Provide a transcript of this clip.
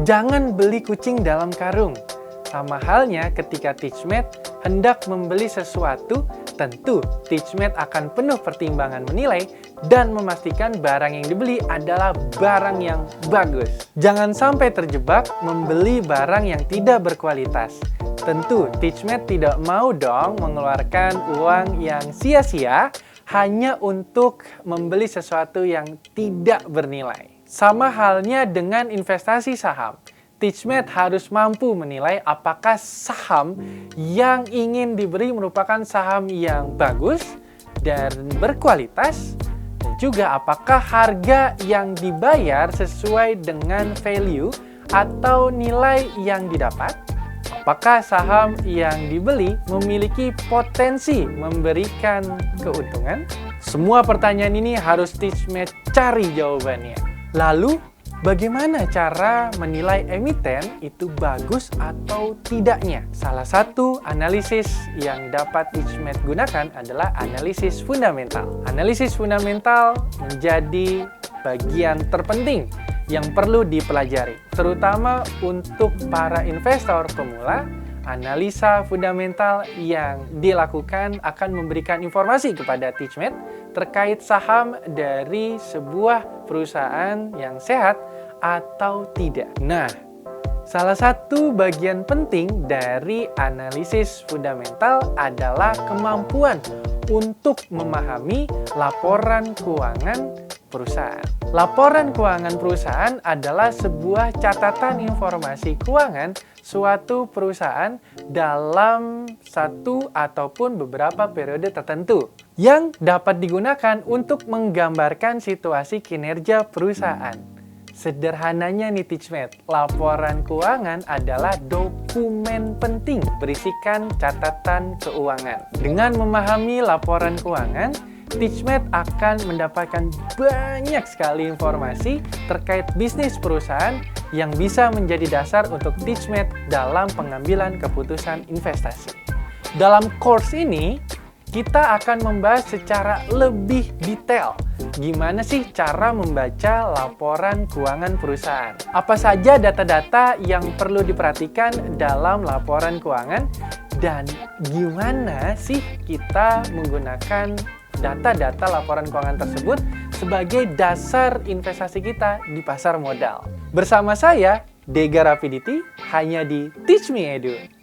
Jangan beli kucing dalam karung. Sama halnya ketika Teachmate hendak membeli sesuatu, tentu Teachmate akan penuh pertimbangan menilai dan memastikan barang yang dibeli adalah barang yang bagus. Jangan sampai terjebak membeli barang yang tidak berkualitas. Tentu Teachmate tidak mau dong mengeluarkan uang yang sia-sia hanya untuk membeli sesuatu yang tidak bernilai. Sama halnya dengan investasi saham. Teachmate harus mampu menilai apakah saham yang ingin diberi merupakan saham yang bagus dan berkualitas, dan juga apakah harga yang dibayar sesuai dengan value atau nilai yang didapat. Apakah saham yang dibeli memiliki potensi memberikan keuntungan? Semua pertanyaan ini harus Teachmate cari jawabannya. Lalu, bagaimana cara menilai emiten itu bagus atau tidaknya? Salah satu analisis yang dapat Teachmate gunakan adalah analisis fundamental. Analisis fundamental menjadi bagian terpenting yang perlu dipelajari, terutama untuk para investor pemula. Analisa fundamental yang dilakukan akan memberikan informasi kepada Teachmate terkait saham dari sebuah perusahaan yang sehat atau tidak. Nah, salah satu bagian penting dari analisis fundamental adalah kemampuan untuk memahami laporan keuangan perusahaan. Laporan keuangan perusahaan adalah sebuah catatan informasi keuangan suatu perusahaan dalam satu ataupun beberapa periode tertentu yang dapat digunakan untuk menggambarkan situasi kinerja perusahaan. Sederhananya nih Teachmate, laporan keuangan adalah dokumen penting berisikan catatan keuangan. Dengan memahami laporan keuangan, Teachmate akan mendapatkan banyak sekali informasi terkait bisnis perusahaan yang bisa menjadi dasar untuk Teachmate dalam pengambilan keputusan investasi. Dalam course ini, kita akan membahas secara lebih detail gimana sih cara membaca laporan keuangan perusahaan. Apa saja data-data yang perlu diperhatikan dalam laporan keuangan dan gimana sih kita menggunakan data-data laporan keuangan tersebut sebagai dasar investasi kita di pasar modal. Bersama saya, Dega Rapidity, hanya di Teach Me Edu.